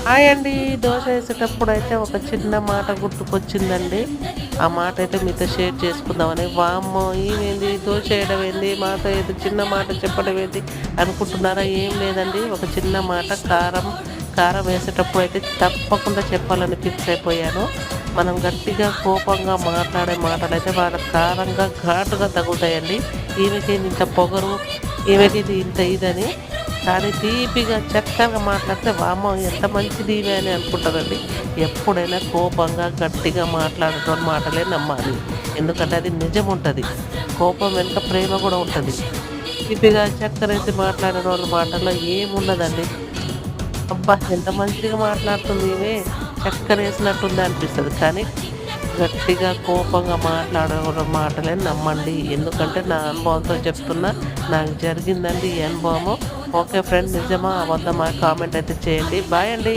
Hi అండి. దోస ఏసేటప్పుడైతే ఒక చిన్న మాట గుర్తుకొచ్చిందండి. ఆ మాట అయితే మీతో షేర్ చేసుకుందామని. వామ్మో! ఈమేంది దోస ఏయడం ఏంది? మాతో ఏదో చిన్న మాట చెప్పడం ఏంది అనుకుంటున్నారా? ఏం లేదండి. ఒక చిన్న మాట కారం వేసేటప్పుడైతే తప్పకుండా చెప్పాలని ఫిక్స్ అయిపోయాను. మనం గట్టిగా, కోపంగా మాట్లాడే మాటలైతే వాళ్ళకి కారంగా, ఘాటుగా తగులుతాయండి. ఈమెకేంది ఇంత పొగరు, ఈమెకేంది ఇంత ఇదని. కానీ తీపిగా, చక్కగా మాట్లాడితే వామ్మో! ఎంత మంచిది ఈమె అని అనుకుంటారండి. ఎప్పుడైనా కోపంగా, గట్టిగా మాట్లాడేటోని మాటలే నమ్మాలి. ఎందుకంటే అది నిజముంటది. కోపం వెనుక ప్రేమ గూడా ఉంటది. తీపిగా చక్కరేసి మాట్లాడేటోళ్ళ మాటల్లో ఏముండదండి. అబ్బా! ఎంత మంచిగా మాట్లాడుతుంది ఈమె, చక్కరేసినట్టుంది అనిపిస్తది. కానీ గట్టిగా, కోపంగా మాట్లాడే మాటలే నమ్మండి. ఎందుకంటే నా అనుభవంతో చెప్తున్నా. నాకు జరిగిందండి ఈ అనుభవము. ఓకే ఫ్రెండ్, నిజమా? అబద్ధమా? కామెంట్ అయితే చేయండి. బాయ్ అండి.